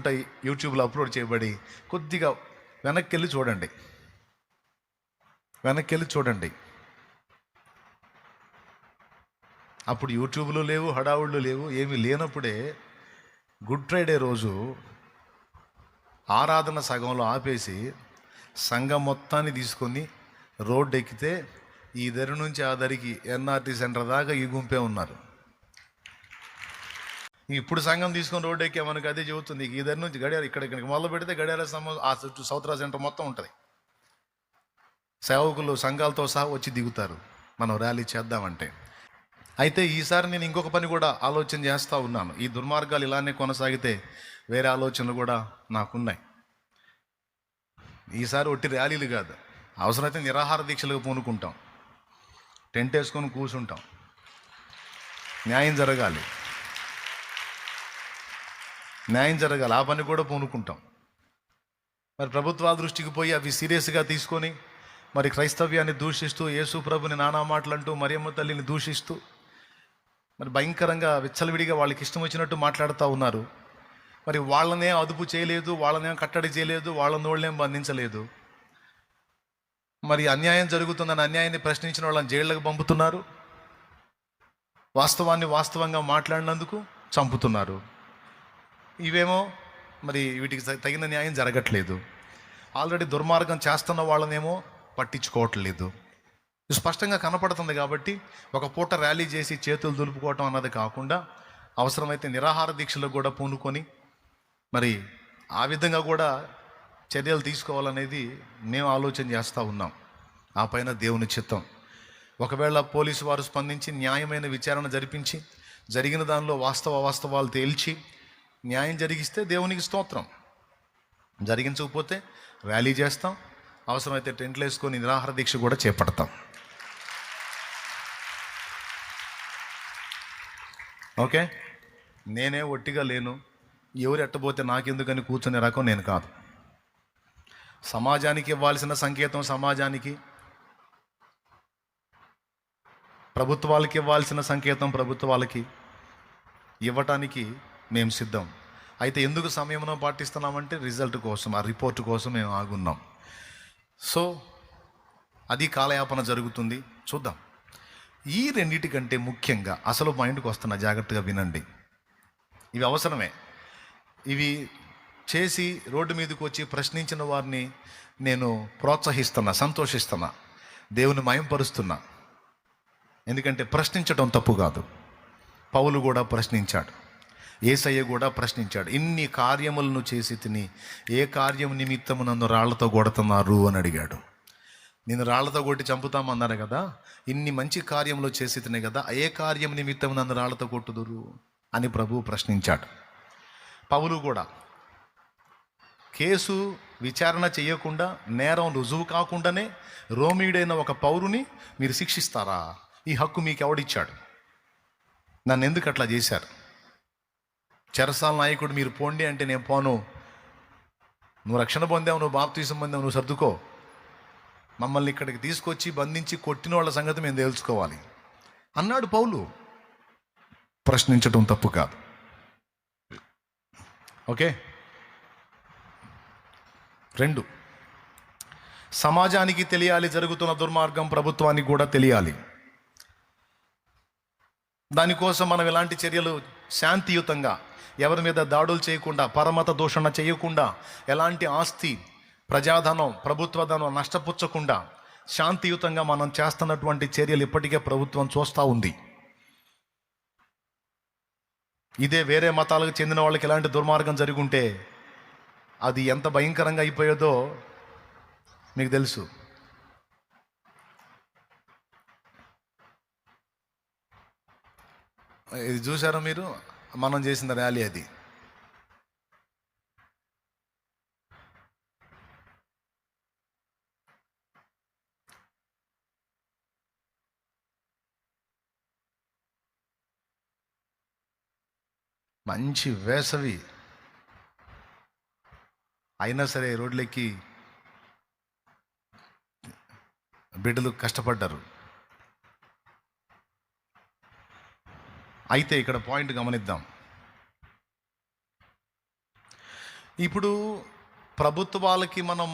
ఉంటాయి యూట్యూబ్లో అప్లోడ్ చేయబడి. కొద్దిగా వెనక్కి వెళ్ళి చూడండి. అప్పుడు యూట్యూబ్లో లేవు, హడావుళ్ళు లేవు, ఏమీ లేనప్పుడే గుడ్ ఫ్రైడే రోజు ఆరాధన సగంలో ఆపేసి సంఘం మొత్తాన్ని తీసుకొని రోడ్డు ఎక్కితే ఈ దరి నుంచి ఆ దరికి ఎన్ఆర్టీ సెంటర్ దాకా ఈ గుంపే ఉన్నారు. ఇప్పుడు సంఘం తీసుకొని రోడ్డు ఎక్కే మనకు అదే చెబుతుంది. ఈ దరి నుంచి ఇక్కడికి మొదలు పెడితే గడియార స్తంభం ఆ చుట్టూ సౌత్రా సెంటర్ మొత్తం ఉంటుంది. సేవకులు సంఘాలతో సహా వచ్చి దిగుతారు మనం ర్యాలీ చేద్దామంటే. అయితే ఈసారి నేను ఇంకొక పని కూడా ఆలోచన చేస్తూ ఉన్నాను. ఈ దుర్మార్గాలు ఇలానే కొనసాగితే వేరే ఆలోచనలు కూడా నాకున్నాయి. ఈసారి ఒట్టి ర్యాలీలు కాదు, అవసరమైతే నిరాహార దీక్షలుగా పూనుకుంటాం, టెంట్ వేసుకొని కూర్చుంటాం. న్యాయం జరగాలి, ఆ పని కూడా పూనుకుంటాం. మరి ప్రభుత్వాల దృష్టికి పోయి అవి సీరియస్గా తీసుకొని మరి క్రైస్తవ్యాన్ని దూషిస్తూ, యేసు ప్రభుని నానా మాటలంటూ, మరియమ్మ తల్లిని దూషిస్తూ మరి భయంకరంగా విచ్చలవిడిగా వాళ్ళకి ఇష్టం వచ్చినట్టు మాట్లాడుతూ ఉన్నారు. మరి వాళ్ళనే అదుపు చేయలేదు, వాళ్ళనే కట్టడి చేయలేదు, వాళ్ళ నోళ్ళేం బంధించలేదు. మరి అన్యాయం జరుగుతుందని అన్యాయాన్ని ప్రశ్నించిన వాళ్ళని జైళ్ళకు పంపుతున్నారు. వాస్తవాన్ని వాస్తవంగా మాట్లాడినందుకు చంపుతున్నారు. ఇవేమో మరి వీటికి తగిన న్యాయం జరగట్లేదు. ఆల్రెడీ దుర్మార్గం చేస్తున్న వాళ్ళనేమో పట్టించుకోవట్లేదు. స్పష్టంగా కనపడుతుంది. కాబట్టి ఒక పూట ర్యాలీ చేసి చేతులు దులుపుకోవటం అన్నది కాకుండా అవసరమైతే నిరాహార దీక్షలకు కూడా పూనుకొని మరి ఆ విధంగా కూడా చర్యలు తీసుకోవాలనేది మేము ఆలోచన చేస్తూ ఉన్నాం. ఆ పైన దేవుని చిత్తం. ఒకవేళ పోలీసు వారు స్పందించి న్యాయమైన విచారణ జరిపించి జరిగిన దానిలో వాస్తవాలు తేల్చి న్యాయం జరిగిస్తే దేవునికి స్తోత్రం. జరిగించకపోతే ర్యాలీ చేస్తాం, అవసరమైతే టెంట్లు వేసుకొని నిరాహార దీక్ష కూడా చేపడతాం. ఓకే, నేనే ఒట్టిగా లేను, ఎవరు ఎట్టబోతే నాకెందుకని కూర్చునే రకం నేను కాదు. సమాజానికి ఇవ్వాల్సిన సంకేతం సమాజానికి, ప్రభుత్వాలకి ఇవ్వాల్సిన సంకేతం ప్రభుత్వాలకి ఇవ్వటానికి మేము సిద్ధం. అయితే ఎందుకు సమయంలో పాటిస్తున్నామంటే రిజల్ట్ కోసం, ఆ రిపోర్ట్ కోసం మేము ఆగున్నాం. సో అది కాలయాపన జరుగుతుంది, చూద్దాం. ఈ రెండింటికంటే ముఖ్యంగా అసలు పాయింట్కి వస్తున్నా, జాగ్రత్తగా వినండి. ఇవి అవసరమే. ఇవి చేసి రోడ్డు మీదకి వచ్చి ప్రశ్నించిన వారిని నేను ప్రోత్సహిస్తున్నా, సంతోషిస్తున్నా, దేవుని మయంపరుస్తున్నా. ఎందుకంటే ప్రశ్నించడం తప్పు కాదు. పౌలు కూడా ప్రశ్నించాడు, యేసయ్య కూడా ప్రశ్నించాడు. ఇన్ని కార్యములను చేసి తిని ఏ కార్యం నిమిత్తము నన్ను రాళ్లతో కొడుతున్నారు అని అడిగాడు. నేను రాళ్లతో కొట్టి చంపుతామన్నారు కదా, ఇన్ని మంచి కార్యములు చేసి తినే కదా, ఏ కార్యం నిమిత్తం నన్ను రాళ్లతో కొట్టుదురు అని ప్రభువు ప్రశ్నించాడు. పౌలు కూడా కేసు విచారణ చేయకుండా, నేరం రుజువు కాకుండానే రోమీయుడైన ఒక పౌరుని మీరు శిక్షిస్తారా? ఈ హక్కు మీకు ఎవడిచ్చాడు? నన్ను ఎందుకు అట్లా చేశారు? చెరసాల నాయకుడు మీరు పోండి అంటే నేను పోను. నువ్వు రక్షణ పొందావు, నువ్వు బాప్తీసం పొందావు, నువ్వు సర్దుకో. మమ్మల్ని ఇక్కడికి తీసుకొచ్చి బంధించి కొట్టిన వాళ్ళ సంగతి మేము తెలుసుకోవాలి అన్నాడు పౌలు. ప్రశ్నించడం తప్పు కాదు. ఓకే. 2, సమాజానికి తెలియాలి జరుగుతున్న దుర్మార్గం, ప్రభుత్వానికి కూడా తెలియాలి. దానికోసం మనం ఎలాంటి చర్యలు శాంతియుతంగా, ఎవరి మీద దాడులు చేయకుండా, పరమత దూషణ చేయకుండా, ఎలాంటి ఆస్తి, ప్రజాధనం, ప్రభుత్వధనం నష్టపుచ్చకుండా శాంతియుతంగా మనం చేస్తున్నటువంటి చర్యలు ఇప్పటికే ప్రభుత్వం చూస్తూ ఉంది. ఇదే వేరే మతాలకు చెందిన వాళ్ళకి ఎలాంటి దుర్మార్గం జరుగుంటే అది ఎంత భయంకరంగా అయిపోయేదో మీకు తెలుసు. ఇది చూసారా మీరు? మనం చేసిన ర్యాలీ అది. మంచి వేసవి అయినా సరే రోడ్లెక్కి బిడ్డలు కష్టపడ్డారు. అయితే ఇక్కడ పాయింట్ గమనిద్దాం. ఇప్పుడు ప్రభుత్వాలకి మనం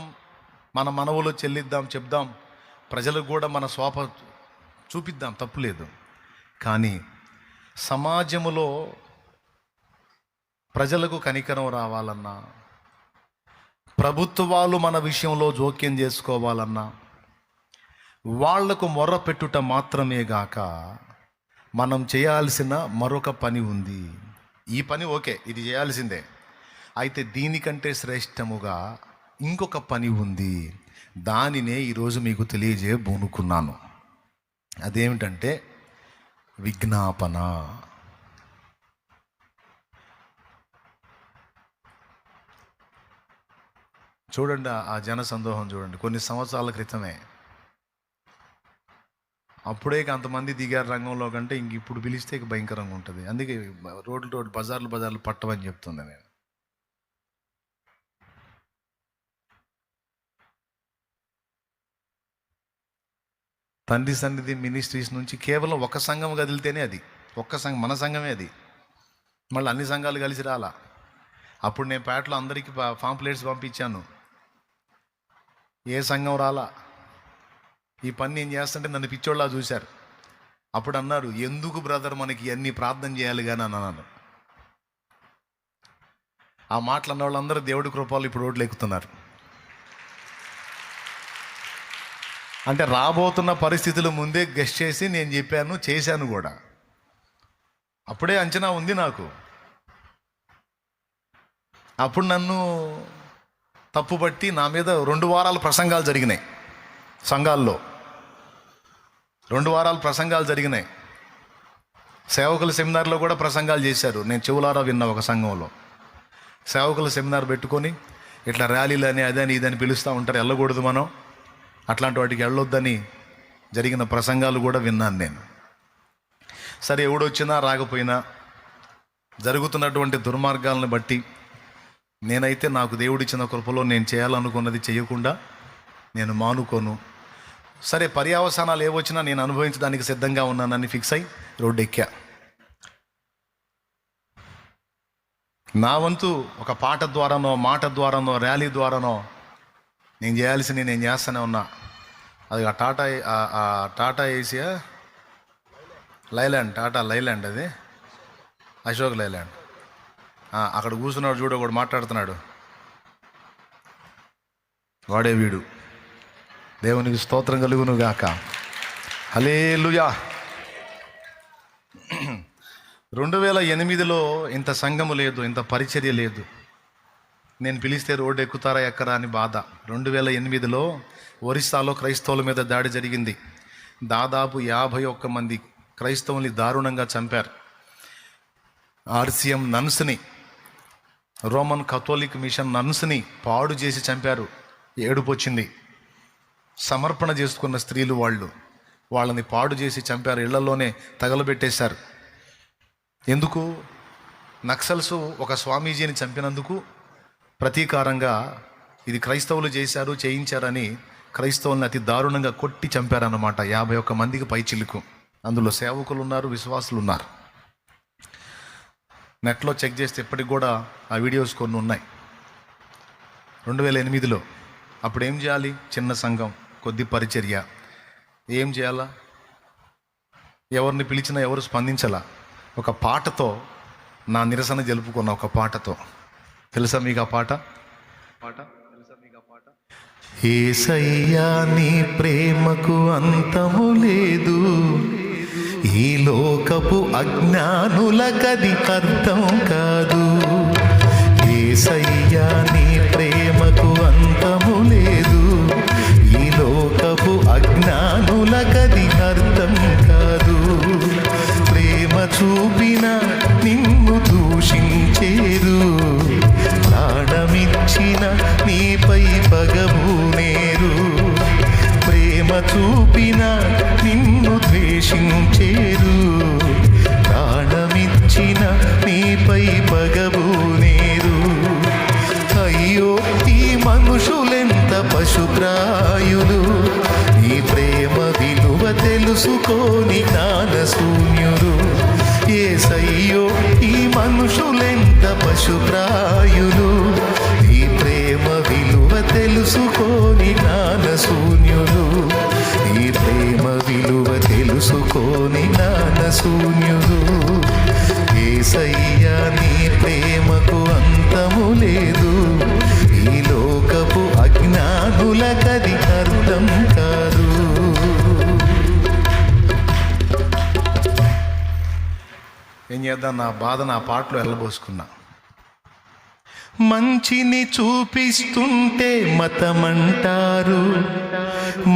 మన మనవులు చెల్లిద్దాం, చెప్దాం, ప్రజలకు కూడా మన స్వాప చూపిద్దాం, తప్పులేదు. కానీ సమాజములో ప్రజలకు కనికరం రావాలన్నా, ప్రభుత్వాలు మన విషయంలో జోక్యం చేసుకోవాలన్నా, వాళ్లకు మొర్ర పెట్టుట మాత్రమే గాక మనం చేయాల్సిన మరొక పని ఉంది. ఈ పని ఓకే, ఇది చేయాల్సిందే. అయితే దీనికంటే శ్రేష్టముగా ఇంకొక పని ఉంది. దానినే ఈరోజు మీకు తెలియజేయబోనుకున్నాను. అదేమిటంటే విజ్ఞాపన. చూడండి ఆ జన సందోహం చూడండి. కొన్ని సంవత్సరాల క్రితమే అప్పుడే అంతమంది దిగారు రంగంలో కంటే ఇంక ఇప్పుడు పిలిస్తే భయంకరంగా ఉంటుంది. అందుకే రోడ్లు బజార్లు పట్టవని చెప్తుంది. నేను తండ్రి సన్నిధి మినిస్ట్రీస్ నుంచి కేవలం ఒక సంఘం కదిలితేనే అది ఒక్క సంఘం, మన సంఘమే అది. మళ్ళీ అన్ని సంఘాలు కలిసి రాలా. అప్పుడు నేను పేటలో అందరికీ పాంప్లెట్స్ పంపించాను, ఏ సంఘం రాలా. ఈ పని నేను చేస్తుంటే నన్ను పిచ్చోళ్ళ చూశారు. అప్పుడు అన్నారు, ఎందుకు బ్రదర్ మనకి అన్ని ప్రార్థన చేయాలి కానీ అని అన్నాను. ఆ మాటలు అన్న వాళ్ళందరూ దేవుడి కృపలు ఇప్పుడు రోడ్లు ఎక్కుతున్నారు. అంటే రాబోతున్న పరిస్థితులు ముందే గెస్ట్ చేసి నేను చెప్పాను, చేశాను కూడా. అప్పుడే అంచనా ఉంది నాకు. అప్పుడు నన్ను తప్పుపట్టి నా మీద 2 వారాలు ప్రసంగాలు జరిగినాయి సంఘాల్లో. 2 వారాలు ప్రసంగాలు జరిగినాయి. సేవకుల సెమినార్లో కూడా ప్రసంగాలు చేశారు. నేను చెవులారా విన్నా. ఒక సంఘంలో సేవకుల సెమినార్ పెట్టుకొని ఇట్లా ర్యాలీలని అదని ఇదని పిలుస్తూ ఉంటారు, వెళ్ళకూడదు మనం, అట్లాంటి వాటికి వెళ్ళొద్దని జరిగిన ప్రసంగాలు కూడా విన్నాను నేను. సరే, ఎవడొచ్చినా రాకపోయినా జరుగుతున్నటువంటి దుర్మార్గాలను బట్టి నేనైతే నాకు దేవుడిచ్చిన కృపలో నేను చేయాలనుకున్నది చేయకుండా నేను మానుకోను. సరే, పర్యావసానాలు ఏవొచ్చినా నేను అనుభవించడానికి సిద్ధంగా ఉన్నానని ఫిక్స్ అయి రోడ్డు ఎక్కా. నా వంతు ఒక పాట ద్వారానో, మాట ద్వారానో, ర్యాలీ ద్వారానో నేను చేయాల్సింది నేను చేస్తూనే ఉన్నా. అది ఆ Tata Asia Leyland, Tata Leyland, అది అశోక్ లైలాండ్. అక్కడ కూర్చున్నాడు చూడ, ఒకడు మాట్లాడుతున్నాడు, వాడే వీడు. దేవునికి స్తోత్రం కలుగును గాక. హల్లెలూయా. 2008లో ఇంత సంఘము లేదు, ఇంత పరిచర్య లేదు. నేను పిలిస్తే రోడ్డు ఎక్కుతారా ఎక్కరా అని బాధ. 2008లో ఒరిస్సాలో క్రైస్తవుల మీద దాడి జరిగింది. దాదాపు 51 మంది క్రైస్తవుల్ని దారుణంగా చంపారు. RCM నన్స్ని, రోమన్ కథోలిక్ మిషన్ నన్స్ని పాడు చేసి చంపారు. ఏడుపు వచ్చింది. సమర్పణ చేసుకున్న స్త్రీలు వాళ్ళని పాడు చేసి చంపారు. ఇళ్లలోనే తగలబెట్టేశారు. ఎందుకు? నక్సల్స్ ఒక స్వామీజీని చంపినందుకు ప్రతీకారంగా ఇది క్రైస్తవులు చేయించారని క్రైస్తవుల్ని అతి దారుణంగా కొట్టి చంపారన్నమాట. 51 మందికి పైచిలుకు. అందులో సేవకులు ఉన్నారు, విశ్వాసులు ఉన్నారు. నెట్లో చెక్ చేస్తే ఇప్పటికి కూడా ఆ వీడియోస్ కొన్ని ఉన్నాయి. 2008లో అప్పుడు ఏం చేయాలి? చిన్న సంఘం, కొద్ది పరిచర్య. ఏం చేయాలా? ఎవరిని పిలిచినా ఎవరు స్పందించాలా? ఒక పాటతో నా నిరసన జరుపుకున్న ఒక పాటతో. తెలుసా మీకు ఆ పాట? యేసయ్యా నీ ప్రేమకు అంతము లేదు, ఈ లోకపు అజ్ఞానులకది అర్థం కాదు. యేసయ్యా నీ ప్రేమకు అంతము లేదు, ఈ లోకపు అజ్ఞానులకది అర్థం కాదు. ప్రేమ చూపిన నిన్ను దూషించేరు, ప్రాణమిచ్చిన నీపై పగబూనేరు. ప్రేమ చూపిన నిన్ను ద్వేషించేరు, ప్రాణమిచ్చిన నీపై పగబూనేరు. అయ్యో ఈ మనుషులెంత పశుప్రాయులు, ఈ ప్రేమ విలువ తెలుసుకోని జ్ఞానశూన్యులు. యేసయ్యో ఈ మనుషులెంత పశుప్రాయులు, చేద్దాం, నా బాధ నా పాటలో వెళ్ళబోసుకున్నా. మంచిని చూపిస్తుంటే మతమంటారు,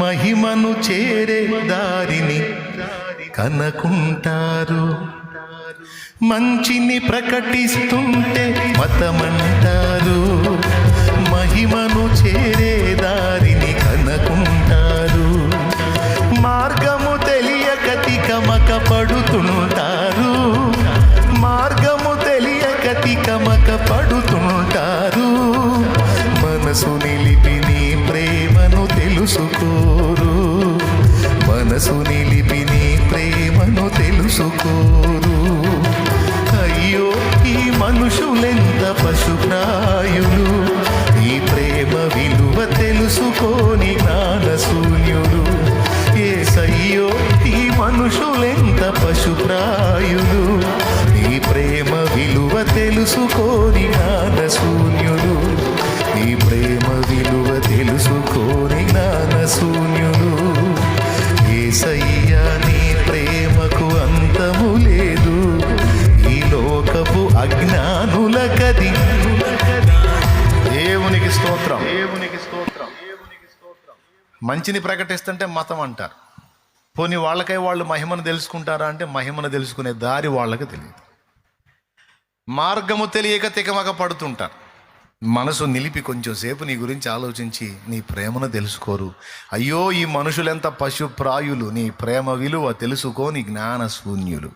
మహిమను చేరే దారిని కనుకుంటారు. మంచిని ప్రకటిస్తుంటే మతమంటారు, మహిమను చేరే దారిని కనుకుంటారు. మార్గము తెలియక తికమక పడుతుంటారు, మార్గము తెలియక తికమక పడుతుంటారు. మనసు నిలిపి నీ ప్రేమను తెలుసుకోరు, మనసు నిలిపి నీ ప్రేమను తెలుసుకోరు. అయ్యో ఈ మనుషులెంత పశుప్రాయులు, ఈ ప్రేమ విలువ తెలుసుకోని జ్ఞానశూన్యులు. యేసయ్యో ఈ మనుషులెంత పశుప్రాయులు, ఈ ప్రేమ విలువ తెలుసుకోని జ్ఞానశూన్యులు, ఈ ప్రేమ విలువ తెలుసుకోని జ్ఞానశూన్యులు. యేసయ్యా నీ ప్రేమకు అంతము లేదు, ఈ లోకపు అజ్ఞానులకది. దేవునికి స్తోత్రం, దేవునికి స్తోత్రం. మంచిని ప్రకటిస్తుంటే మతం అంటారు. పోనీ వాళ్ళకై వాళ్ళు మహిమను తెలుసుకుంటారా అంటే మహిమను తెలుసుకునే దారి వాళ్ళకి తెలియదు. మార్గము తెలియక తికమక పడుతుంటారు. మనసు నిలిపి కొంచెం సేపు నీ గురించి ఆలోచించి నీ ప్రేమను తెలుసుకోరు. అయ్యో ఈ మనుషులెంత పశుప్రాయులు, నీ ప్రేమ విలువ తెలుసుకోని జ్ఞానశూన్యులు.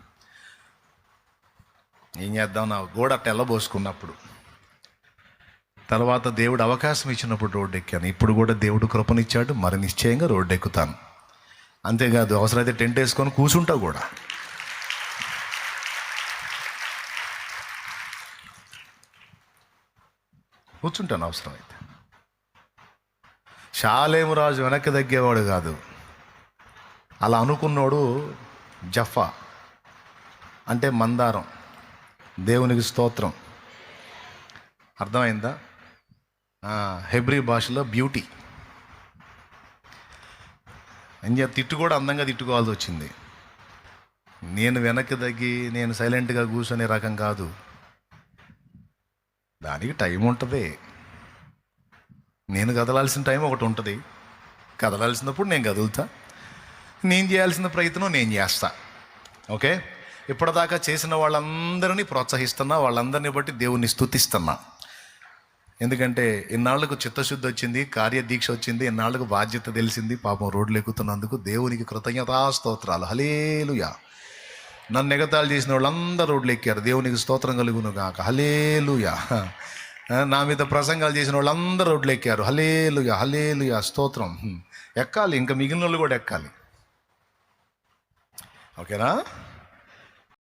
ఏం చేద్దాం, నా గోడ తెల్లబోసుకున్నప్పుడు తర్వాత దేవుడు అవకాశం ఇచ్చినప్పుడు రోడ్డు ఎక్కాను. ఇప్పుడు కూడా దేవుడు కృపనిచ్చాడు, మరి నిశ్చయంగా రోడ్డు ఎక్కుతాను. అంతేకాదు అవసరమైతే టెంట్ వేసుకొని కూర్చుంటా కూడా. కూర్చుంటాను అవసరమైతే. షాలేము రాజు వెనక్కి తగ్గేవాడు కాదు. అలా అనుకున్నాడు జఫా, అంటే మందారం. దేవునికి స్తోత్రం. అర్థమైందా? హెబ్రీ భాషలో బ్యూటీ. తిట్టు కూడా అందంగా తిట్టుకోవాల్సి వచ్చింది. నేను వెనక్కి తగ్గి నేను సైలెంట్గా కూర్చునే రకం కాదు. దానికి టైం ఉంటుంది. నేను కదలాల్సిన టైం ఒకటి ఉంటుంది. కదలాల్సినప్పుడు నేను కదులుతా. నేను చేయాల్సిన ప్రయత్నం నేను చేస్తా. ఓకే, ఇప్పటిదాకా చేసిన వాళ్ళందరినీ ప్రోత్సహిస్తున్నా, వాళ్ళందరినీ బట్టి దేవుణ్ణి స్తుతిస్తున్నా. ఎందుకంటే ఇన్నాళ్లకు చిత్తశుద్ధి వచ్చింది, కార్యదీక్ష వచ్చింది, ఇన్నాళ్లకు బాధ్యత తెలిసింది. పాపం రోడ్లు ఎక్కుతున్నందుకు దేవునికి కృతజ్ఞతాస్తోత్రాలు. హల్లెలూయా. నన్ను ఎగతాళి చేసిన వాళ్ళందరూ రోడ్లు ఎక్కారు. దేవునికి స్తోత్రం కలుగును గాక. హల్లెలూయా. నా మీద ప్రసంగాలు చేసిన వాళ్ళందరూ రోడ్లు ఎక్కారు. హల్లెలూయా, హల్లెలూయా, స్తోత్రం. ఎక్కాలి, ఇంకా మిగిలిన వాళ్ళు కూడా ఎక్కాలి. ఓకేనా?